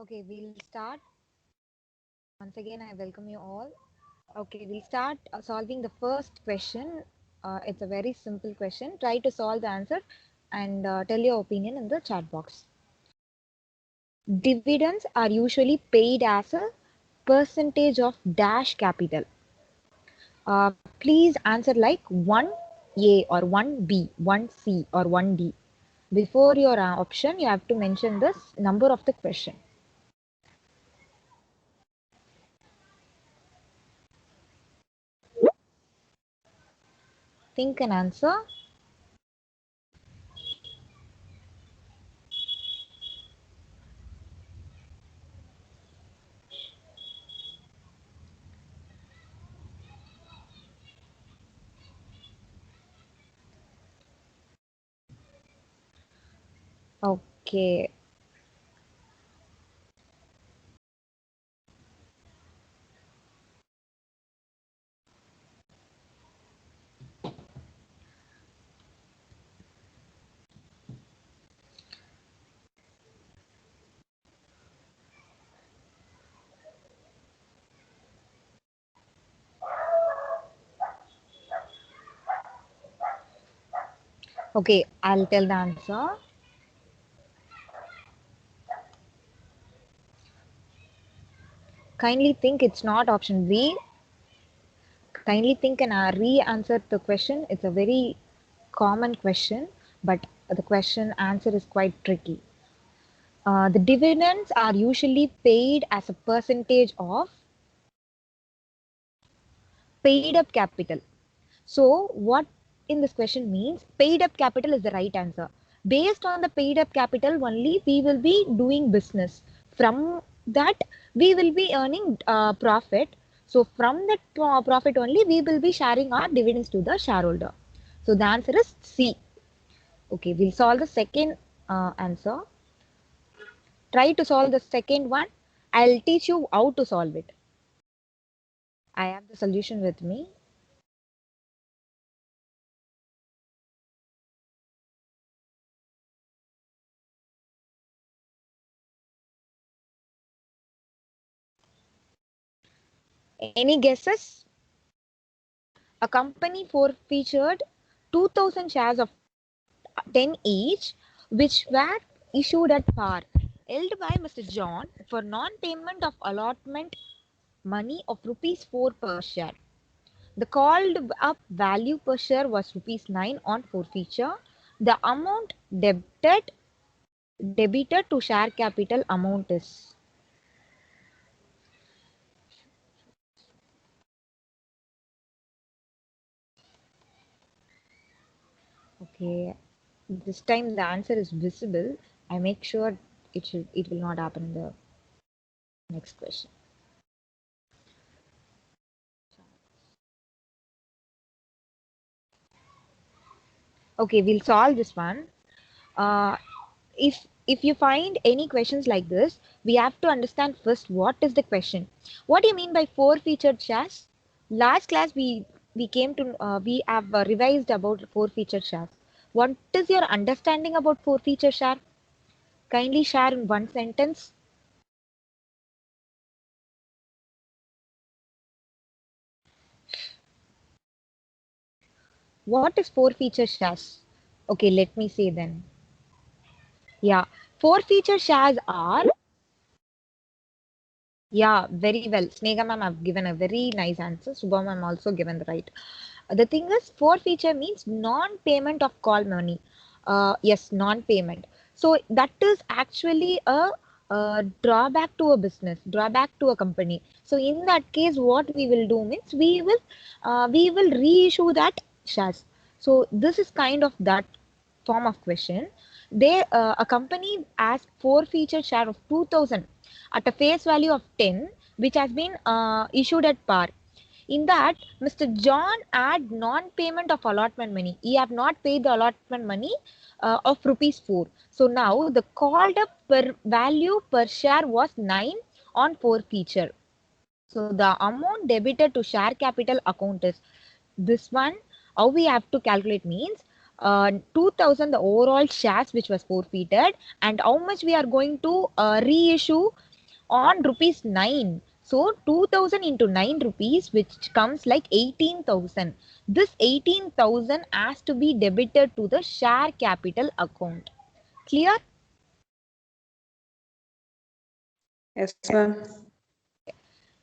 Okay, we'll start. Once again, I welcome you all. Okay, we'll start solving the first question. It's a very simple question. Try to solve the answer and tell your opinion in the chat box. Dividends are usually paid as a percentage of dash capital. Please answer like 1A or 1B, 1C or 1D. Before your option, you have to mention this number of the question. Think and answer. Okay. Okay, I'll tell the answer. Kindly think it's not option B. Kindly think and re-answer the question. It's a very common question, but the question answer is quite tricky. The dividends are usually paid as a percentage of paid up capital. So what in this question means paid up capital is the right answer. Based on the paid up capital only, we will be doing business. From that, we will be earning profit. So from that profit only, we will be sharing our dividends to the shareholder. So the answer is C. Okay, we'll solve the second answer. Try to solve the second one. I'll teach you how to solve it. I have the solution with me. Any guesses? A company forfeited 2,000 shares of 10 each, which were issued at par, held by Mr. John for non-payment of allotment money of rupees 4 per share. The called up value per share was rupees 9 on forfeiture. The amount debited to share capital amount is. Okay, this time the answer is visible. I make sure it will not happen in the next question. Okay, we'll solve this one. Uh, if you find any questions like this, we have to understand first what is the question. What do you mean by four featured shares? Last class we came to we have revised about four featured shares. What is your understanding about four featured share? Kindly share in one sentence. What is four featured shares? Okay, let me say then. Yeah, four featured shares are. Yeah, very well. Snega ma'am have given a very nice answer. Subha ma'am also given the right. The thing is, forfeiture means non-payment of call money. Yes, non-payment. So that is actually a drawback to a business, drawback to a company. So in that case, what we will do means we will reissue that shares. So this is kind of that form of question. A company has forfeited share of 2,000 at a face value of 10, which has been issued at par. In that, Mr. John had non-payment of allotment money. He have not paid the allotment money of rupees 4. So now the called up per value per share was 9 on forfeiture. So the amount debited to share capital account is this one. How we have to calculate means 2,000 the overall shares which was forfeited and how much we are going to reissue on rupees 9. So 2000 into 9 rupees, which comes like 18,000. This 18,000 has to be debited to the share capital account. Clear? Yes, ma'am.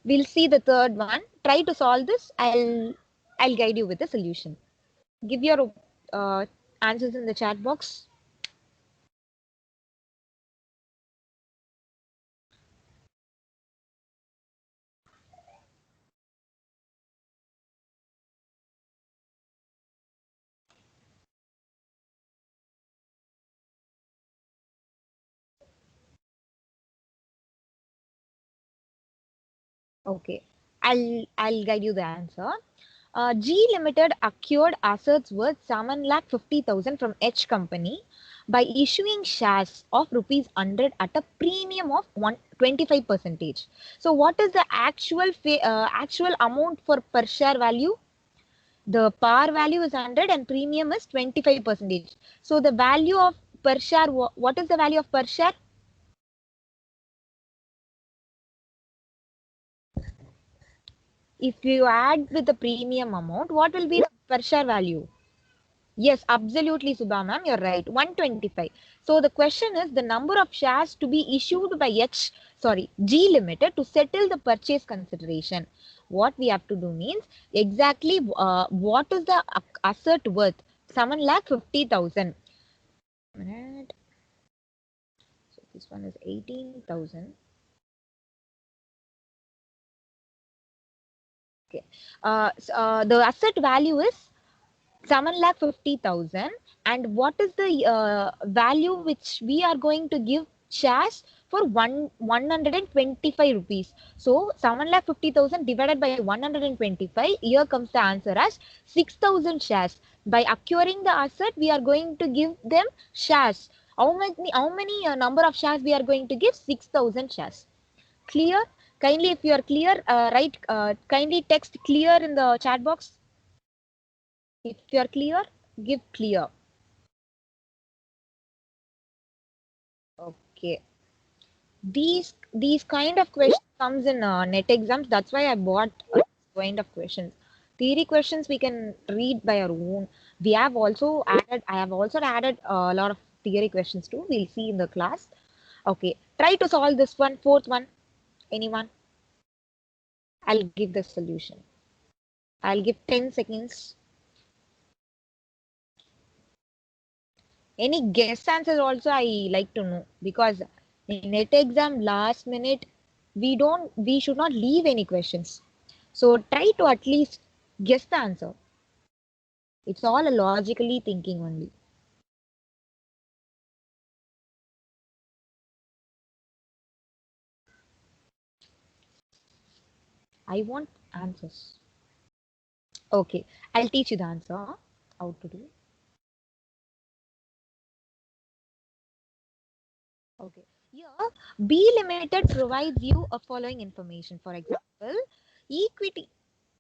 We'll see the third one. Try to solve this. I'll guide you with the solution. Give your answers in the chat box. Okay, I'll guide you the answer. G Limited acquired assets worth 7,50,000 from H Company by issuing shares of rupees 100 at a premium of 25%. So what is the actual amount for per share value? The par value is 100 and premium is 25%. So the value of per share, what is the value of per share? If you add with the premium amount, what will be the per share value? Yes, absolutely, Subha ma'am, you're right. 125. So the question is the number of shares to be issued by G Limited to settle the purchase consideration. What we have to do means exactly what is the asset worth? 7,50,000. Minute. So this one is 18,000. Okay. The asset value is 7,50,000, and what is the value which we are going to give shares for 125 rupees. So 7,50,000 divided by 125, here comes the answer as 6,000 shares. By acquiring the asset, we are going to give them shares. How many number of shares we are going to give? 6,000 shares. Clear? Kindly, if you are clear, write kindly text clear in the chat box. If you are clear, give clear. Okay. These kind of questions comes in net exams. That's why I bought this kind of questions. Theory questions we can read by our own. I have also added a lot of theory questions too. We'll see in the class. Okay. Try to solve this one. Fourth one. Anyone? I'll give the solution. I'll give 10 seconds. Any guess answers also I like to know, because in net exam last minute we should not leave any questions. So try to at least guess the answer. It's all a logically thinking only. I want answers. Okay, I'll teach you the answer. How to do. Okay. Here, B Limited provides you a following information. For example, equity.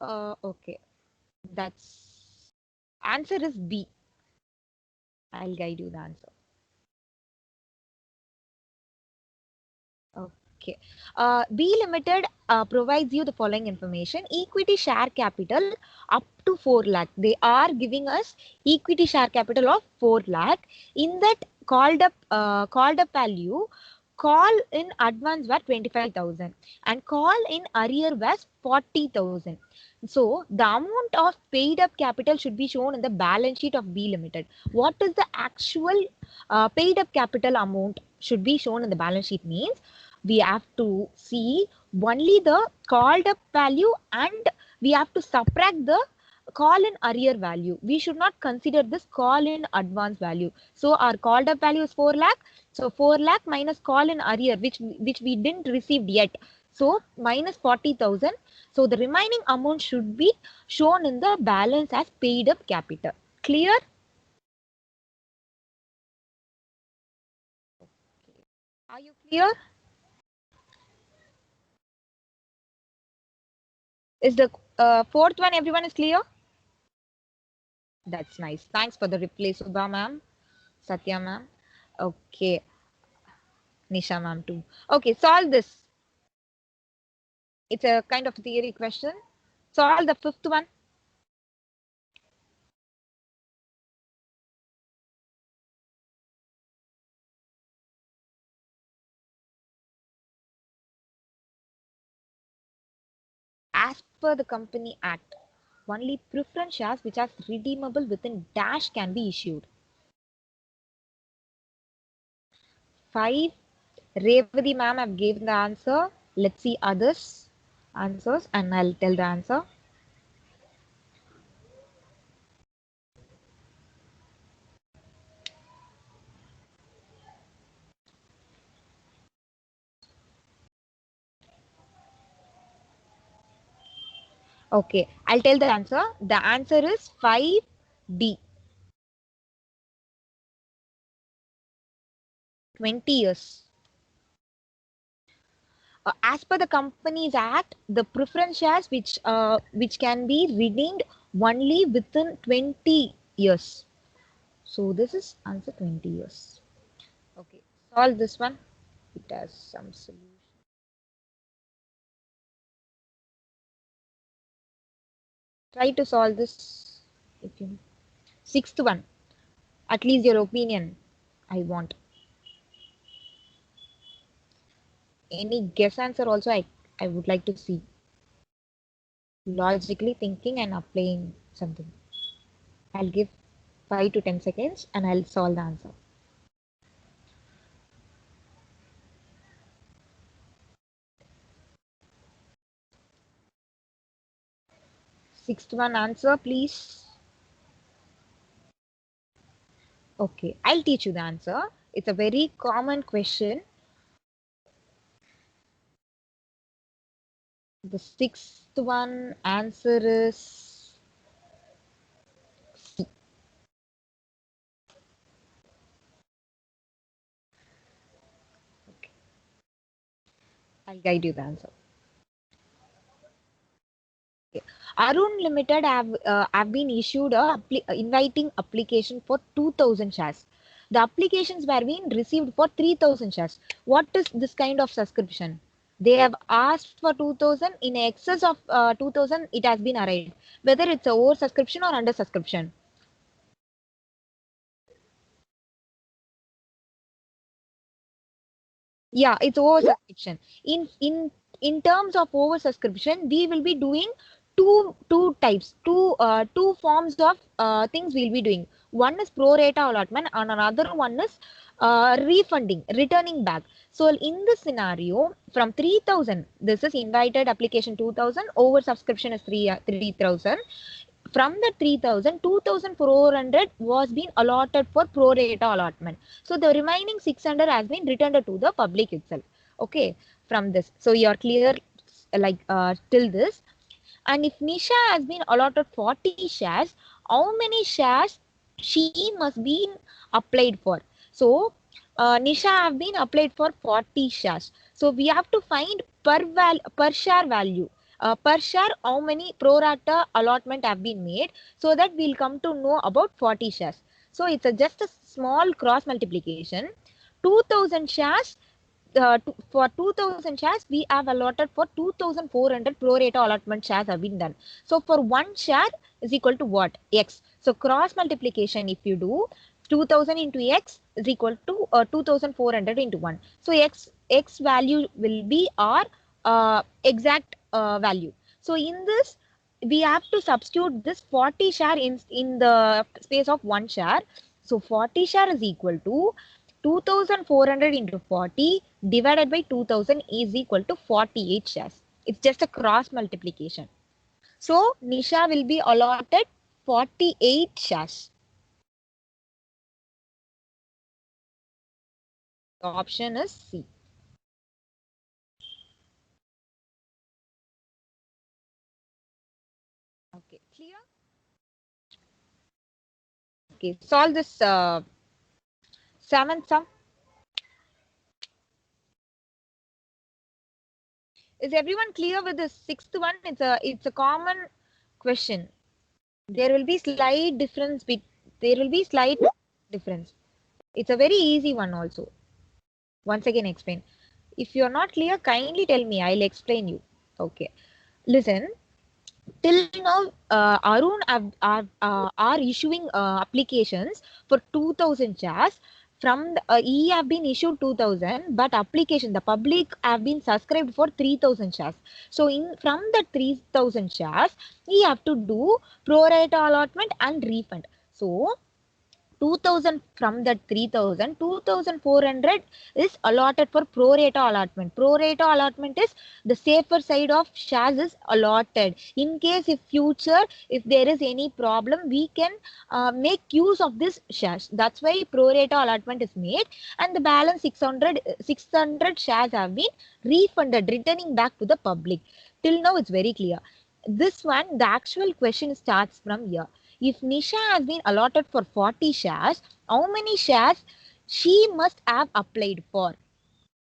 Okay, that's answer is B. I'll guide you the answer. Okay. B Limited provides you the following information. Equity share capital up to 4 lakh. They are giving us equity share capital of 4 lakh. In that called up value, call in advance was 25,000 and call in arrear was 40,000. So the amount of paid up capital should be shown in the balance sheet of B Limited. What is the actual paid up capital amount should be shown in the balance sheet means we have to see only the called up value and we have to subtract the call in arrear value. We should not consider this call in advance value. So our called up value is 4 lakh. So 4 lakh minus call in arrear, which we didn't receive yet. So minus 40,000. So the remaining amount should be shown in the balance as paid up capital. Clear? Are you clear? Is the fourth one everyone is clear? That's nice. Thanks for the reply, Subha ma'am, Satya ma'am. Okay, Nisha ma'am too. Okay, solve this. It's a kind of theory question. Solve the fifth one. As per the Company Act, only preference shares which are redeemable within dash can be issued. 5. Revati ma'am have given the answer. Let's see others answers and I'll tell the answer. Okay, I'll tell the answer. The answer is 5D. 20 years. As per the Companies Act, the preference shares which can be redeemed only within 20 years. So this is answer 20 years. Okay, solve this one. It has some solution. Try to solve this. If you Sixth one. At least your opinion. I want. Any guess answer also I would like to see. Logically thinking and applying something. I'll give 5 to 10 seconds and I'll solve the answer. Sixth one answer, please. Okay, I'll teach you the answer. It's a very common question. The sixth one answer is C. Okay, I'll guide you the answer. Okay. Arun Limited have been issued a inviting application for 2,000 shares. The applications were being received for 3,000 shares. What is this kind of subscription? They have asked for 2,000. In excess of 2,000, it has been arrived. Whether it's a over subscription or under subscription. Yeah, it's over subscription. In terms of over subscription, we will be doing two types, two forms of things we'll be doing. One is pro rata allotment, and another one is refunding, returning back. So in this scenario, from 3,000, this is invited application 2,000, over subscription is 3,000. From the 3,000, 2,400 was being allotted for pro rata allotment. So the remaining 600 has been returned to the public itself. Okay, from this. So you're clear like till this. And if Nisha has been allotted 40 shares, how many shares she must be applied for? So Nisha have been applied for 40 shares. So we have to find per share value. Per share, how many pro rata allotment have been made, so that we'll come to know about 40 shares. So it's just a small cross multiplication. 2,000 shares for 2,000 shares, we have allotted for 2,400 pro rata allotment shares have been done. So for one share is equal to what? X. So cross multiplication, if you do 2,000 into X is equal to 2,400 into 1. So X value will be our exact value. So in this, we have to substitute this 40 share in the space of one share. So 40 share is equal to 2,400 into 40 divided by 2,000 is equal to 48 shares. It's just a cross multiplication. So Nisha will be allotted 48 shares. The option is C. Okay, clear? Okay, solve this seventh sum. Is everyone clear with the sixth one? It's a common question. There will be slight difference. There will be slight difference. It's a very easy one also. Once again explain. If you're not clear, kindly tell me. I'll explain you. Okay. Listen, till now, Arun are issuing applications for 2000 shares. From the, he have been issued 2000, but application the public have been subscribed for 3000 shares. So in from the 3000 shares, he have to do pro rata allotment and refund. So 2000 from that 3000, 2400 is allotted for pro rata allotment. Pro rata allotment is the safer side of shares is allotted. In case if future, if there is any problem, we can make use of this shares. That's why pro rata allotment is made, and the balance 600 shares have been refunded, returning back to the public. Till now, it's very clear. This one, the actual question starts from here. If Nisha has been allotted for 40 shares, how many shares she must have applied for?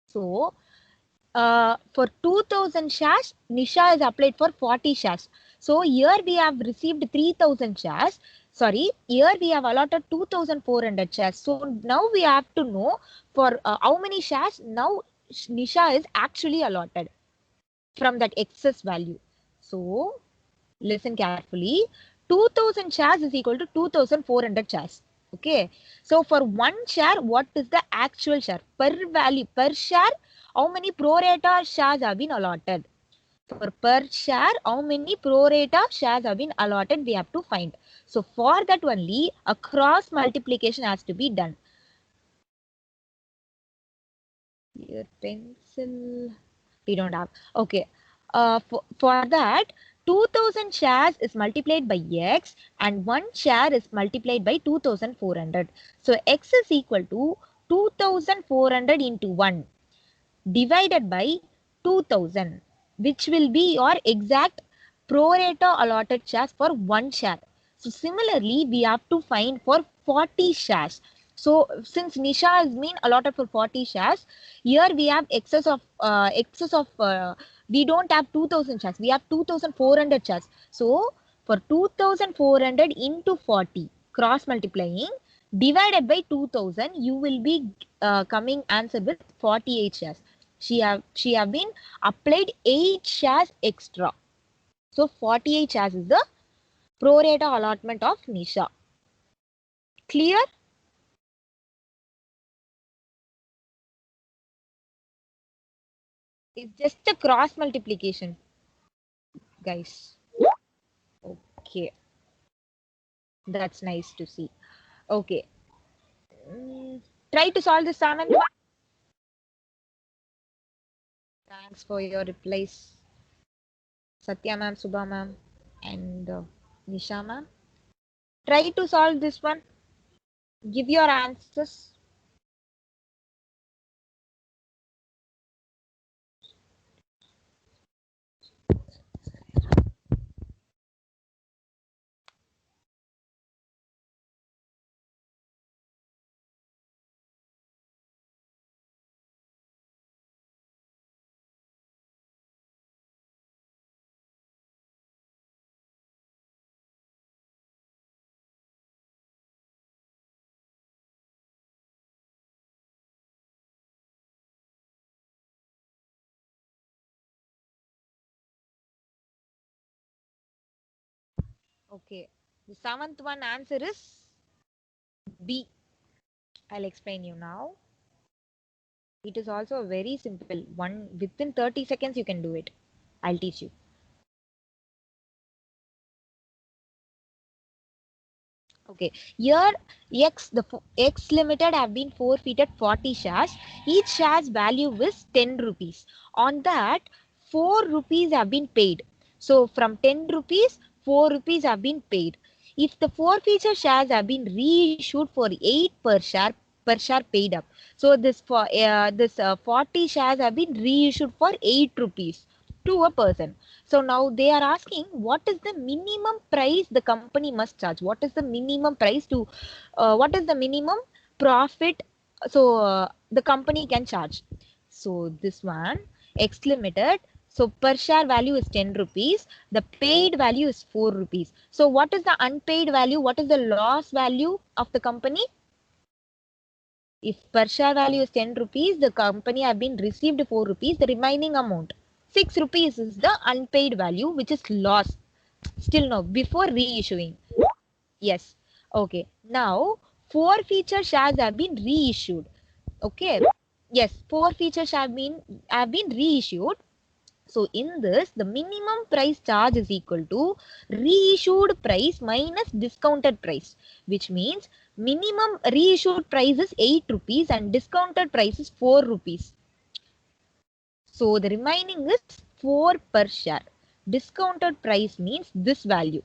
So, for 2000 shares, Nisha has applied for 40 shares. So, here we have received 3000 shares. Sorry, here we have allotted 2400 shares. So, now we have to know for how many shares now Nisha is actually allotted from that excess value. So, listen carefully. 2000 shares is equal to 2400 shares. Okay. So for one share, what is the actual share? Per value, per share, how many pro rata shares have been allotted? For per share, how many pro rata shares have been allotted? We have to find. So for that only, a cross multiplication has to be done. Your pencil, we don't have. Okay. For that, 2000 shares is multiplied by x and 1 share is multiplied by 2400. So x is equal to 2400 into 1 divided by 2000, which will be your exact pro rata allotted shares for 1 share. So similarly, we have to find for 40 shares. So since Nisha has been allotted for 40 shares, here we have we don't have 2000 shares, we have 2400 shares. So for 2400 into 40, cross multiplying, divided by 2000, you will be coming answer with 48 shares. She have been applied 8 shares extra. So 48 shares is the pro rata allotment of Nisha. Clear? It's just a cross multiplication, guys. Okay, that's nice to see. Okay. Try to solve this, Anand. Thanks for your replies, Satya ma'am, Subha ma'am, and Nisha ma'am. Try to solve this one. Give your answers. Okay. The seventh one answer is B. I'll explain you now. It is also very simple. One within 30 seconds you can do it. I'll teach you. Okay. Here X limited have been forfeited 40 shares. Each share's value is 10 rupees. On that, 4 rupees have been paid. So from 10 rupees, 4 rupees have been paid. If the forfeiture shares have been reissued for 8 per share paid up. So this 40 shares have been reissued for 8 rupees to a person. So now they are asking what is the minimum price the company must charge? What is the minimum price to, what is the minimum profit? So the company can charge. So this one, X limited. So per share value is 10 rupees. The paid value is 4 rupees. So what is the unpaid value? What is the loss value of the company? If per share value is 10 rupees, the company have been received 4 rupees, the remaining amount. 6 rupees is the unpaid value, which is lost. Still no, before reissuing. Yes. Okay. Now, 4 feature shares have been reissued. Okay. Yes, 4 features have been reissued. So in this, the minimum price charge is equal to reissued price minus discounted price, which means minimum reissued price is 8 rupees and discounted price is 4 rupees. So the remaining is 4 per share. Discounted price means this value.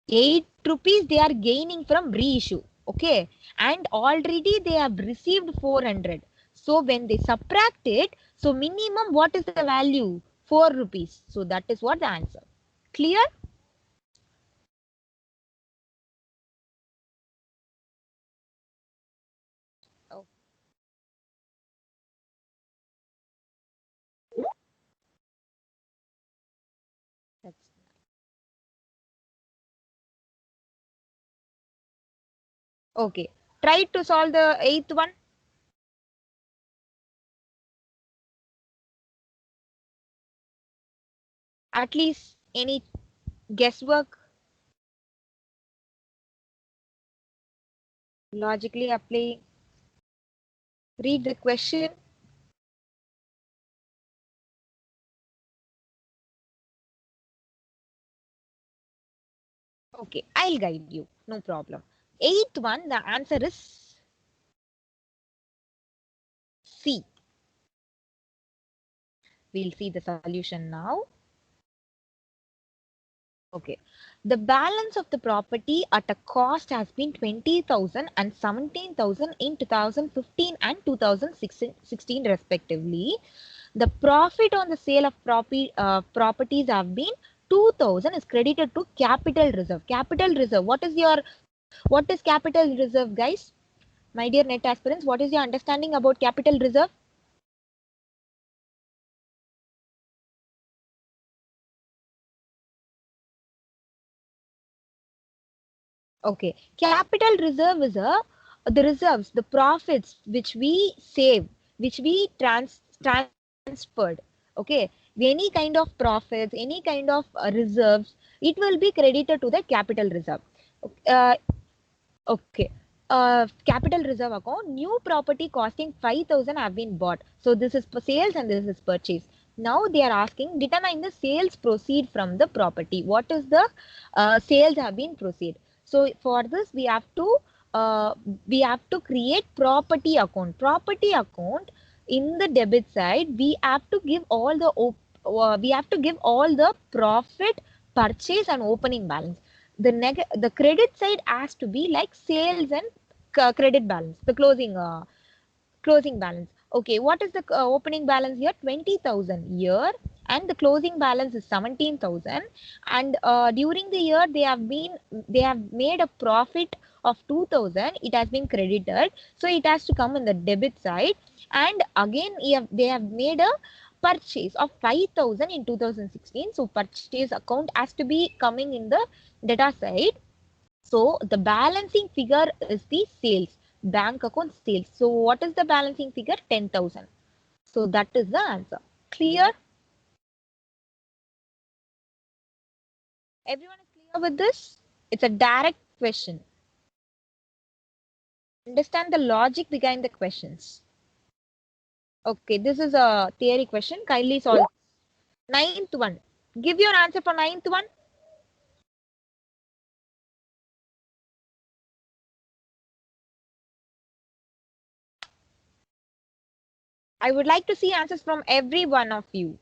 8 rupees they are gaining from reissue. Okay. And already they have received 400. So when they subtract it, so minimum what is the value? 4 rupees. So that is what the answer. Clear? Oh, that's okay. Try to solve the eighth one. At least any guesswork, logically apply. Read the question. Okay, I'll guide you. No problem. Eighth one, the answer is C. We'll see the solution now. Okay. The balance of the property at a cost has been 20,000 and 17,000 in 2015 and 2016 respectively. The profit on the sale of properties have been 2,000 is credited to capital reserve. Capital reserve. What is capital reserve, guys? My dear net aspirants, what is your understanding about capital reserve? Okay, capital reserve is the reserves, the profits which we save, which we transferred. Okay, any kind of profits, any kind of reserves, it will be credited to the capital reserve. Uh, okay. Capital reserve account, new property costing 5,000 have been bought. So this is for sales and this is purchase. Now they are asking determine the sales proceed from the property. What is the sales have been proceed? So for this uh, we have to create property account. Property account in the debit side we have to give all the we have to give all the profit, purchase and opening balance. The credit side has to be like sales and credit balance, the closing balance. Okay, what is the opening balance here? 20,000 year, and the closing balance is 17,000. And during the year they have made a profit of 2,000. It has been credited, so it has to come in the debit side. And again they have made a purchase of 5,000 in 2016. So purchase account has to be coming in the data side. So the balancing figure is the sales, bank account sales. So what is the balancing figure? 10,000. So that is the answer. Clear? Everyone is clear with this? It's a direct question. Understand the logic behind the questions. Okay, this is a theory question. Kindly solve. Ninth one. Give your answer for ninth one. I would like to see answers from every one of you.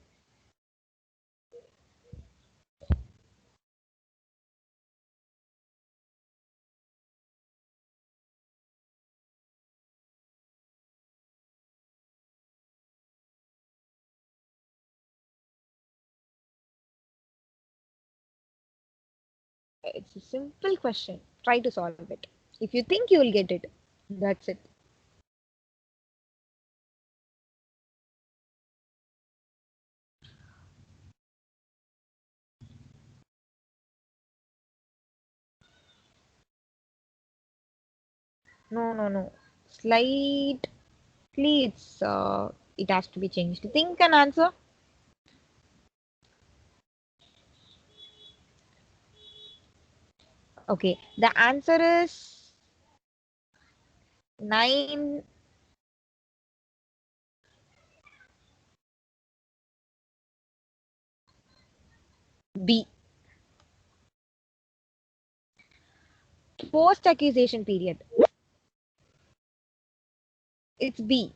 It's a simple question. Try to solve it. If you think you will get it, that's it. No, no, no. Slightly it's it has to be changed. Think and answer. Okay, the answer is 9. B. Post accusation period. It's B.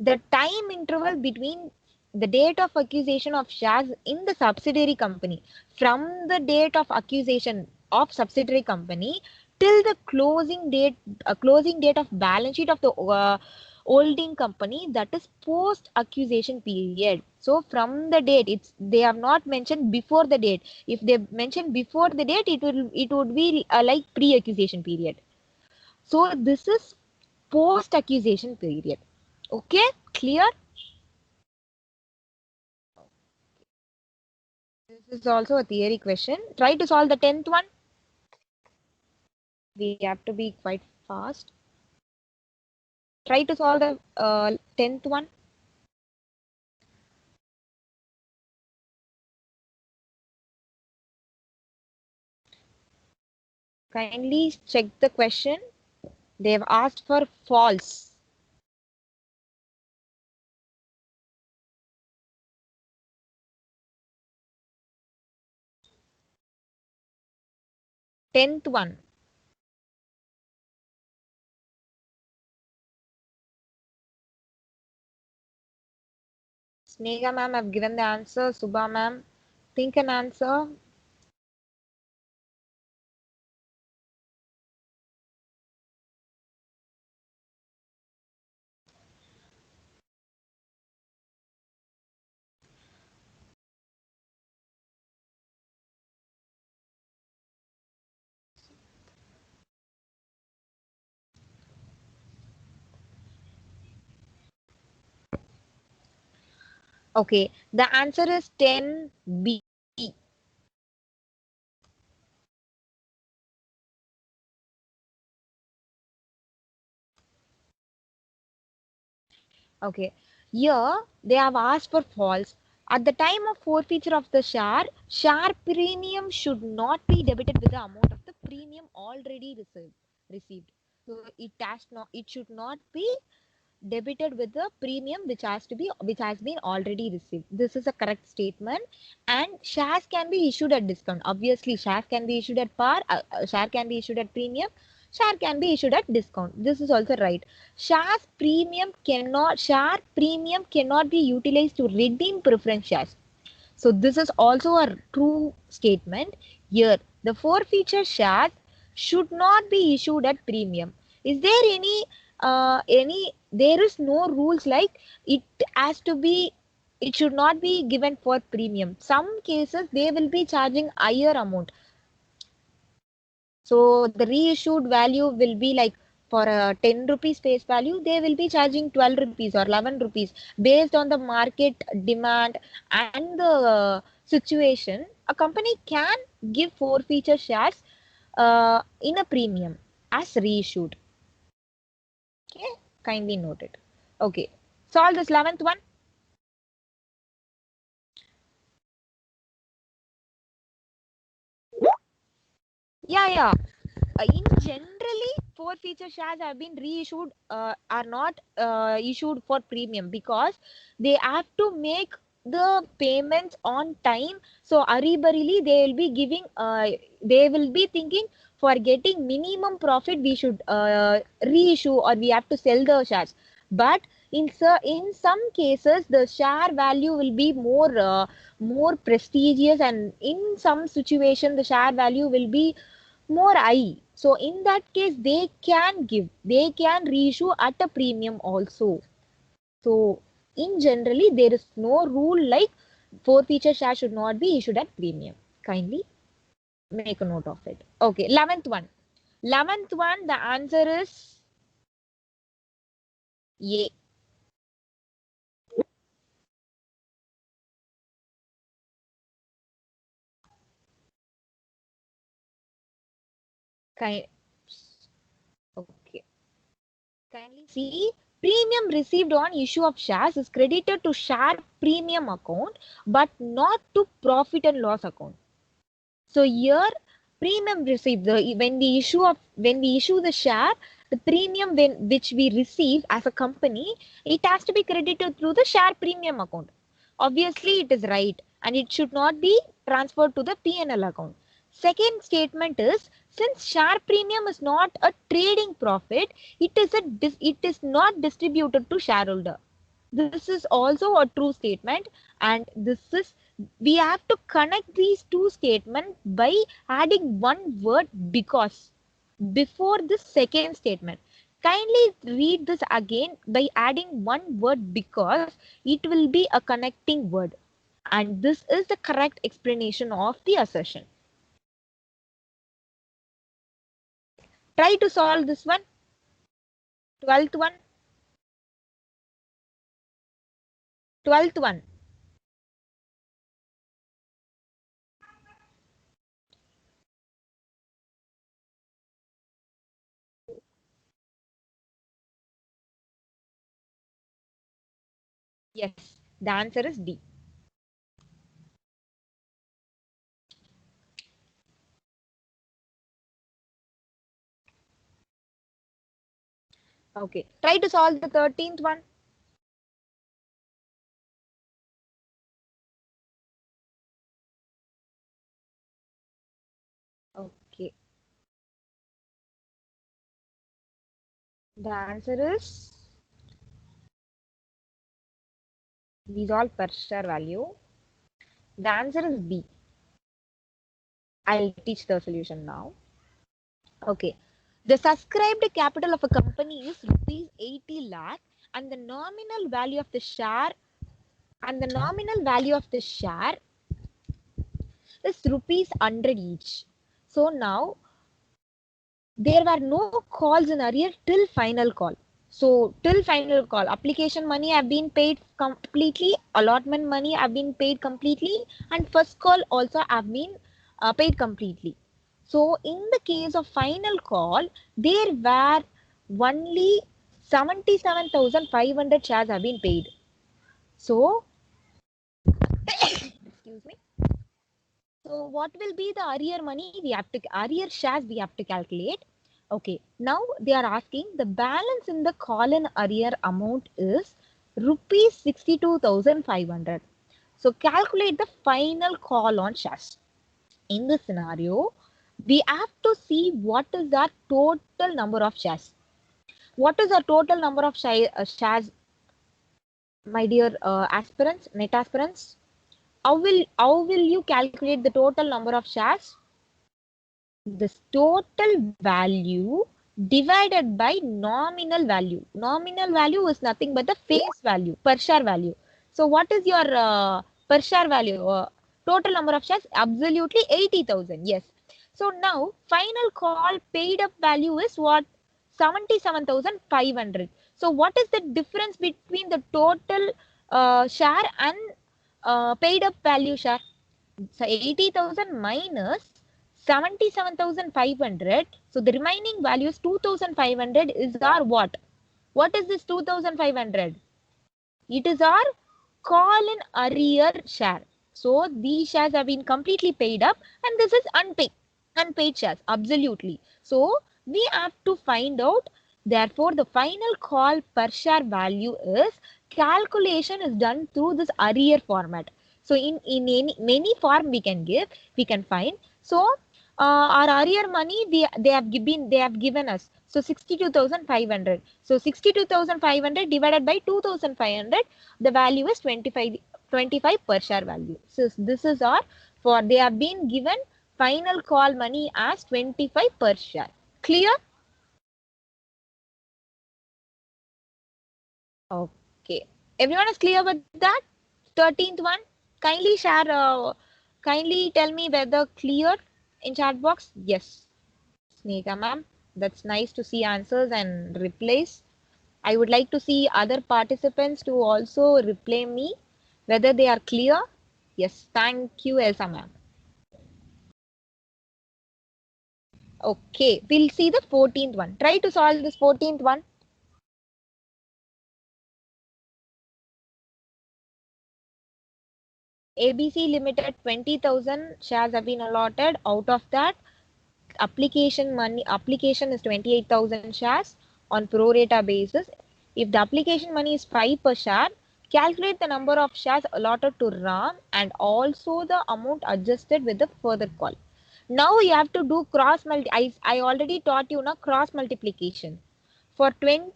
The time interval between the date of accusation of shares in the subsidiary company from the date of accusation of subsidiary company till the closing date of balance sheet of the holding company, that is post accusation period. So from the date, it's they have not mentioned before the date. If they mention before the date, it would be like pre accusation period. So this is post accusation period. Okay, clear? This is also a theory question. Try to solve the 10th one. We have to be quite fast. Try to solve the 10th one. Kindly check the question. They've asked for false. Tenth one. Snega ma'am, I've given the answer. Subha ma'am, think an answer. Okay, the answer is 10B. Okay, here they have asked for false. At the time of forfeiture of the share premium should not be debited with the amount of the premium already received. So it should not be debited with the premium which has been already received. This is a correct statement. And shares can be issued at discount. Obviously, shares can be issued at par. Share can be issued at premium. Share can be issued at discount. This is also right. Share premium cannot be utilized to redeem preference shares. So this is also a true statement. Here, the forfeiture shares should not be issued at premium. Is there there is no rules like it has to be, it should not be given for premium. Some cases they will be charging higher amount. So the reissued value will be like for a 10 rupees face value, they will be charging 12 rupees or 11 rupees based on the market demand and the situation. A company can give forfeiture shares in a premium as reissued. Okay, kindly note it. Okay, solve this 11th one. Yeah. In generally, forfeiture shares have been reissued, are not issued for premium because they have to make the payments on time. So aribarili they will be giving, they will be thinking for getting minimum profit we should reissue or we have to sell the shares. But in some cases the share value will be more prestigious, and in some situation the share value will be more high. So in that case, they can reissue at a premium also. So in generally, there is no rule like forfeiture share should not be issued at premium. Kindly make a note of it. Okay, 11th one. 11th one, the answer is A. Kind, okay. Kindly see Premium received on issue of shares is credited to share premium account, but not to profit and loss account. So here, premium received, when we issue the share, the premium which we receive as a company, it has to be credited through the share premium account. Obviously, it is right, and it should not be transferred to the P&L account. Second statement is, since share premium is not a trading profit, it is not distributed to shareholder. This is also a true statement, and we have to connect these two statements by adding one word because before the second statement. Kindly read this again by adding one word because it will be a connecting word, and this is the correct explanation of the assertion. Try to solve this one. 12th one. 12th one. Yes, the answer is D. Okay, try to solve the 13th one. Okay, the answer is these all per share value. The answer is B. I'll teach the solution now. Okay. The subscribed capital of a company is rupees 80 lakh and the nominal value of the share is rupees 100 each. So now there were no calls in arrear till final call. So till final call, application money have been paid completely, allotment money have been paid completely, and first call also have been paid completely. So in the case of final call, there were only 77,500 shares have been paid. So, excuse me. So what will be the arrear money arrear shares we have to calculate? Okay, now they are asking the balance in the call in arrear amount is rupees 62,500. So calculate the final call on shares. In this scenario, we have to see what is our total number of shares. What is our total number of shares, my dear net aspirants? How will you calculate the total number of shares? This total value divided by nominal value. Nominal value is nothing but the face value, per share value. So what is your per share value? Total number of shares? Absolutely 80,000. Yes. So now final call paid up value is what? 77,500. So what is the difference between the total share and paid up value share? So 80,000 minus 77,500. So the remaining value is 2,500 is our what? What is this 2,500? It is our call in arrear share. So these shares have been completely paid up and this is unpaid shares. Absolutely. So we have to find out. Therefore, the final call per share value is calculation is done through this arrear format. So in any form we can find. So our arrear money they have given us. So 62,500. So 62,500 divided by 2,500, the value is 25 per share value. So this is our they have been given final call money as 25 per share. Clear? Okay. Everyone is clear with that? 13th one. Kindly share. Kindly tell me whether clear in chat box. Yes. Sneka ma'am. That's nice to see answers and replies. I would like to see other participants to also reply me whether they are clear. Yes. Thank you, Elsa ma'am. Okay. We'll see the 14th one. Try to solve this 14th one. ABC Limited 20,000 shares have been allotted. Out of that, application is 28,000 shares on pro rata basis. If the application money is 5 per share, calculate the number of shares allotted to Ram and also the amount adjusted with the further call. Now you have to do I already taught you now cross multiplication. For 20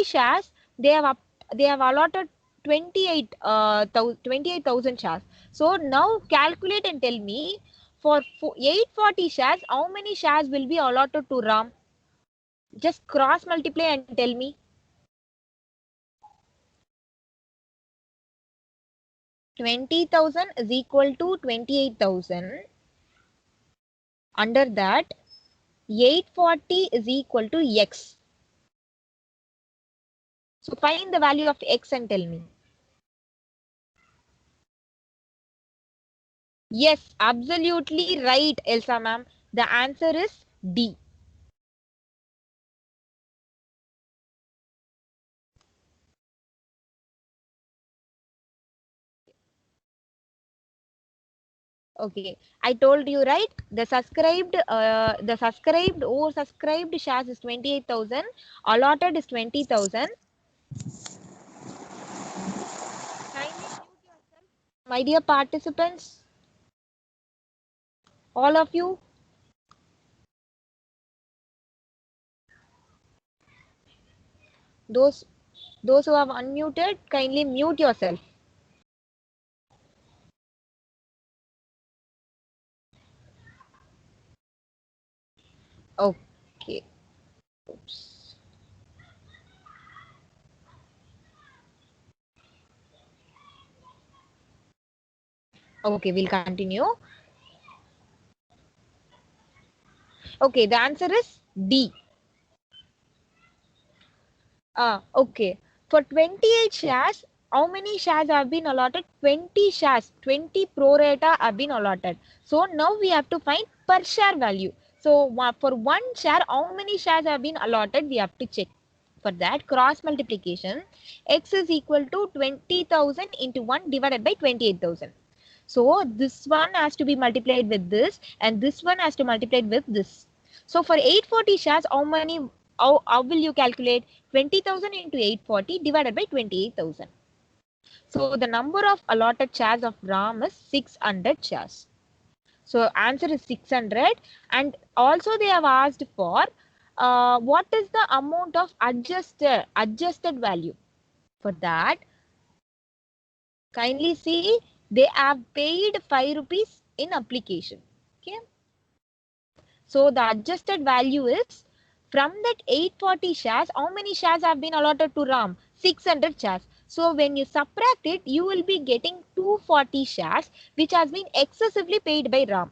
shares, they have they have allotted 28,000 shares. So now calculate and tell me for 840 shares, how many shares will be allotted to Ram? Just cross multiply and tell me. 20,000 is equal to 28,000. Under that, 840 is equal to X. So find the value of X and tell me. Yes, absolutely right, Elsa ma'am. The answer is D. Okay, I told you right. The subscribed or subscribed shares is 28,000. Allotted is 20,000. Kindly mute yourself, my dear participants, all of you. Those those who have unmuted, kindly mute yourself. Okay. Oops. Okay, we'll continue. Okay, the answer is D. Okay. For 28 shares, how many shares have been allotted? 20 shares, 20 pro rata have been allotted. So now we have to find per share value. So for one share, how many shares have been allotted? We have to check. For that, cross multiplication, X is equal to 20,000 into 1 divided by 28,000. So this one has to be multiplied with this and this one has to multiply with this. So for 840 shares, how will you calculate? 20,000 into 840 divided by 28,000. So the number of allotted shares of Ram is 600 shares. So answer is 600. And also they have asked for what is the amount of adjusted value. For that, kindly see they have paid 5 rupees in application. Okay. So the adjusted value is from that 840 shares, how many shares have been allotted to Ram? 600 shares. So when you subtract it, you will be getting 240 shares, which has been excessively paid by Ram.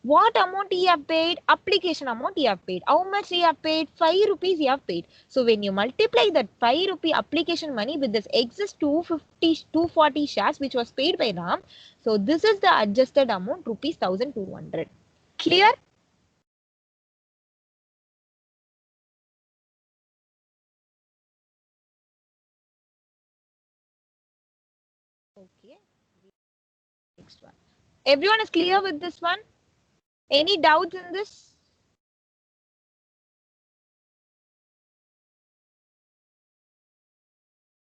What amount he have paid? Application amount he have paid. How much he have paid? 5 rupees he have paid. So when you multiply that 5 rupee application money with this excess 240 shares which was paid by Ram. So this is the adjusted amount rupees 1,200. Clear? Okay. Next one. Everyone is clear with this one? Any doubts in this?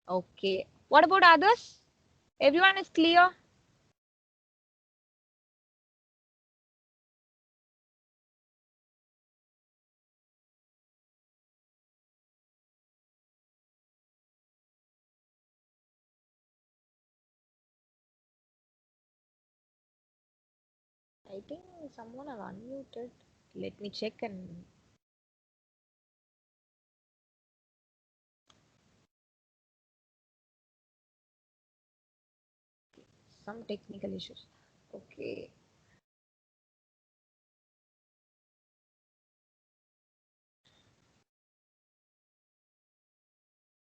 Okay. What about others? Everyone is clear? I think someone have unmuted. Let me check and some technical issues. Okay.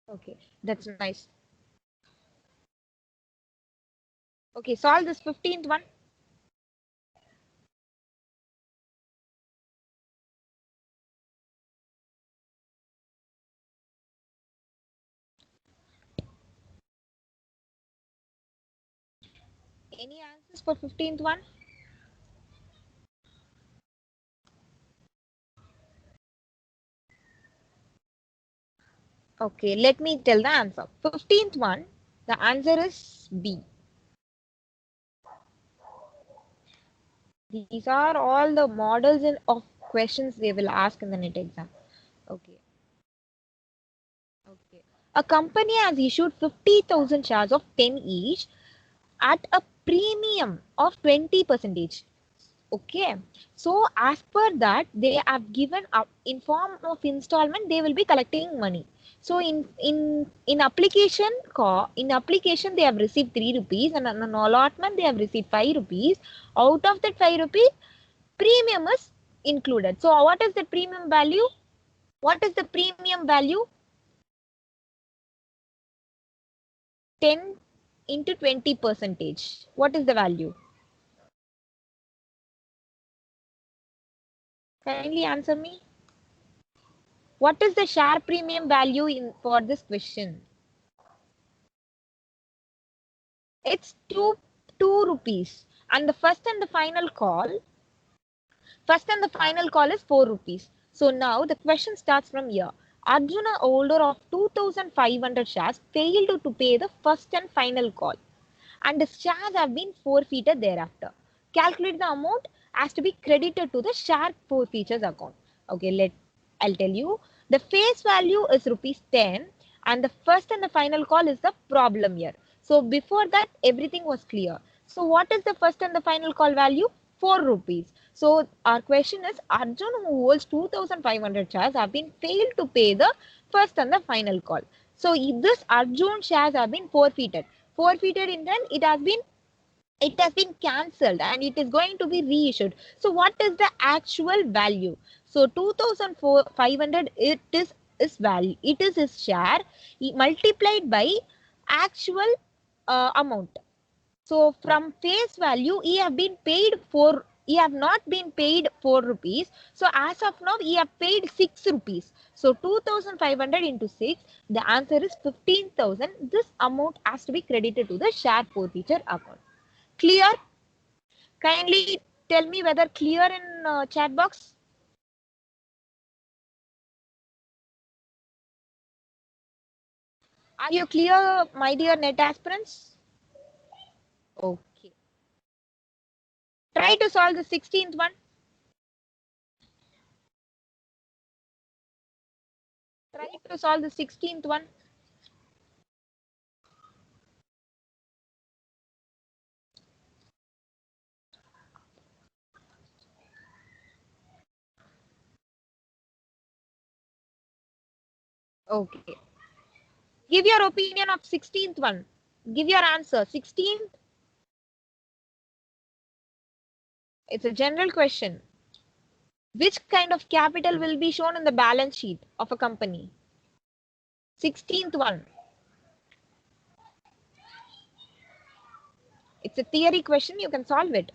Okay. That's nice. Okay. Solve this 15th one. Any answers for 15th one? Okay, let me tell the answer. 15th one, the answer is B. These are all the models of questions they will ask in the NET exam. Okay. Okay. A company has issued 50,000 shares of 10 each at a premium of 20%. Okay. So as per that, they have given up in form of installment, they will be collecting money. So in application they have received 3 rupees, and on an allotment they have received 5 rupees. Out of that 5 rupees, premium is included. So what is the premium value? What is the premium value? 10 into 20%. What is the value? Kindly answer me. What is the share premium value in for this question? It's two rupees. And the first and the final call is 4 rupees. So now the question starts from here. Arjuna, holder of 2,500 shares, failed to pay the first and final call, and the shares have been forfeited thereafter. Calculate the amount has to be credited to the share forfeitures account. Okay, I'll tell you. The face value is rupees 10, and the first and the final call is the problem here. So before that, everything was clear. So what is the first and the final call value? 4 rupees. So our question is, Arjun, who holds 2,500 shares, have been failed to pay the first and the final call. So this Arjun shares have been forfeited in turn, it has been cancelled and it is going to be reissued. So what is the actual value? So 2,500, it is his share multiplied by actual amount. So from face value, he have not been paid 4 rupees. So as of now, he have paid 6 rupees. So 2,500 into 6, the answer is 15,000. This amount has to be credited to the share forfeiture account. Clear? Kindly tell me whether clear in chat box. Are you clear, my dear net aspirants? Okay. Try to solve the 16th one. Try to solve the 16th one. Okay. Give your opinion of 16th one. Give your answer. 16th. It's a general question. Which kind of capital will be shown in the balance sheet of a company? 16th one. It's a theory question. You can solve it.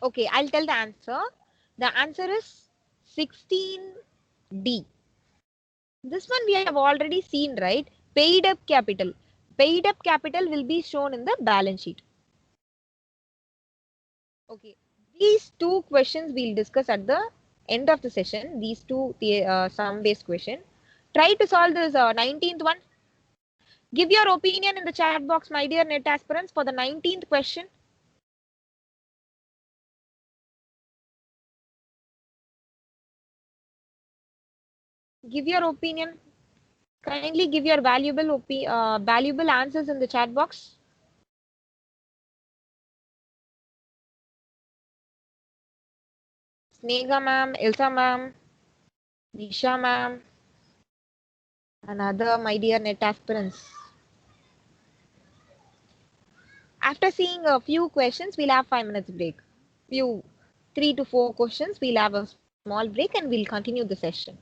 Okay, I'll tell the answer. The answer is 16D. This one we have already seen, right? Paid up capital. Paid up capital will be shown in the balance sheet. Okay. These two questions we'll discuss at the end of the session. These two sum based question. Try to solve this 19th one. Give your opinion in the chat box, my dear net aspirants, for the 19th question. Give your opinion. Kindly give your valuable answers in the chat box. Snega ma'am, Ilsa ma'am, Nisha ma'am, and other my dear net aspirants. After seeing a few questions, we'll have 5 minutes break. Few 3 to 4 questions, we'll have a small break and we'll continue the session.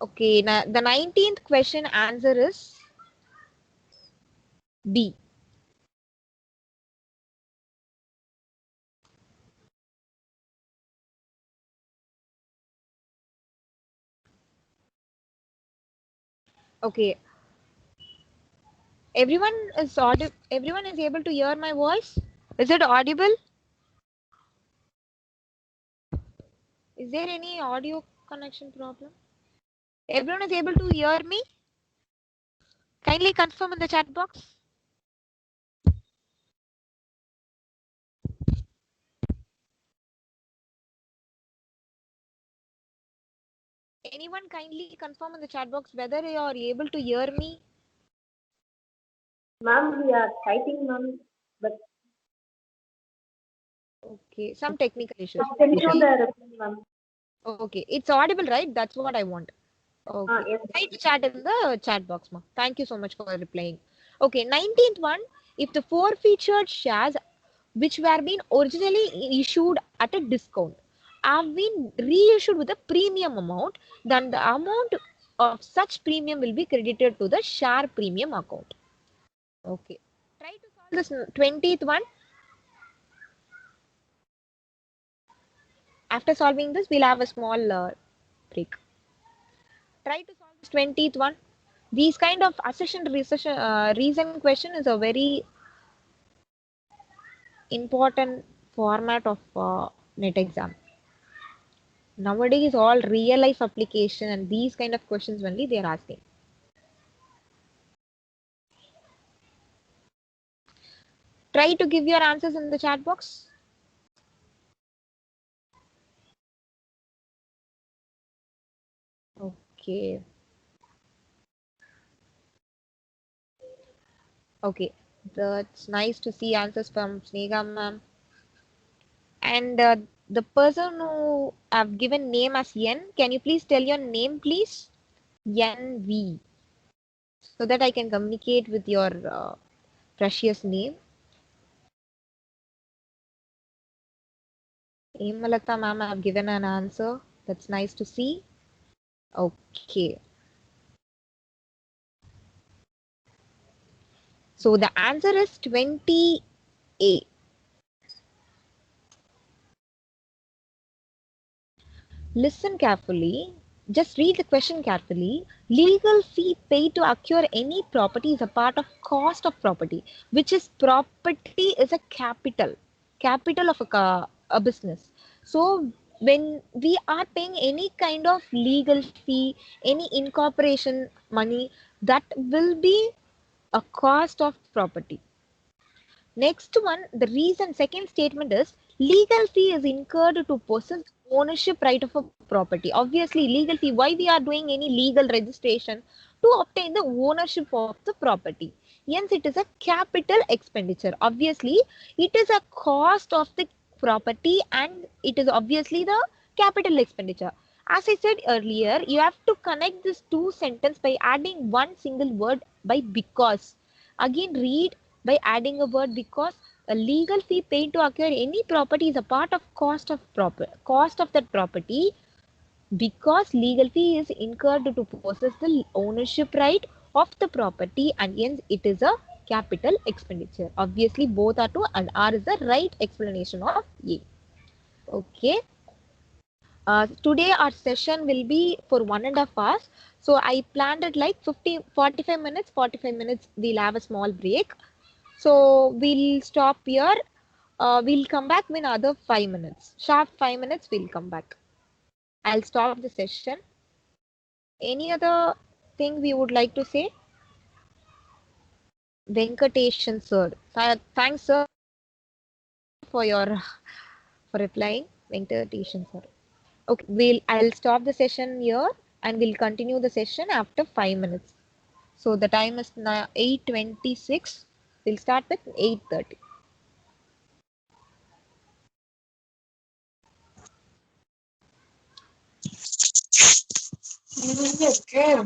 Okay, now the 19th question answer is B. Okay, everyone is able to hear my voice? Is it audible? Is there any audio connection problem? Everyone is able to hear me? Kindly confirm in the chat box. Anyone kindly confirm in the chat box whether you are able to hear me? Ma'am, we are typing, ma'am, but Okay, some technical issues. I sent you Okay, the reply, ma'am. okay, it's audible, right? That's what I want. Okay, Yes. try to chat in the chat box, ma. Thank you so much for replying. Okay, 19th one. If the forfeited shares which were being originally issued at a discount have been reissued with a premium amount, then the amount of such premium will be credited to the share premium account. Okay, try to solve this 20th one. After solving this, we'll have a small break. Try to solve this 20th one. These kind of assertion reason question is a very important format of net exam. Nowadays, all real life application and these kind of questions only they are asking. Try to give your answers in the chat box. Okay. Okay. That's nice to see answers from Snega ma'am. And the person who have given name as N, can you please tell your name, please? NV, so that I can communicate with your precious name. Emalata ma'am, I have given an answer. That's nice to see. Okay. So the answer is 20A. Listen carefully. Just read the question carefully. Legal fee paid to acquire any property is a part of cost of property, which is property is a capital of a business. So when we are paying any kind of legal fee, any incorporation money, that will be a cost of property. Next one, the reason second statement is legal fee is incurred to possess ownership right of a property. Obviously, legal fee, why we are doing any legal registration? To obtain the ownership of the property. Hence, it is a capital expenditure. Obviously, it is a cost of the property and it is obviously the capital expenditure. As I said earlier, you have to connect this two sentence by adding one single word by because. Again, read by adding a word because a legal fee paid to acquire any property is a part of cost of that property because legal fee is incurred to possess the ownership right of the property and hence it is a capital expenditure. Obviously both are true and R is the right explanation of A. Okay. Today our session will be for 1.5 hours. So I planned it like 45 minutes, 45 minutes we'll have a small break. So we'll stop here. We'll come back in another 5 minutes. Sharp 5 minutes, we'll come back. I'll stop the session. Any other thing we would like to say? Venkateshan sir. Thanks sir for your for replying. Venkateshan sir. Okay, I'll stop the session here and we'll continue the session after 5 minutes. So the time is now 8:26. We'll start with 8:30. Okay.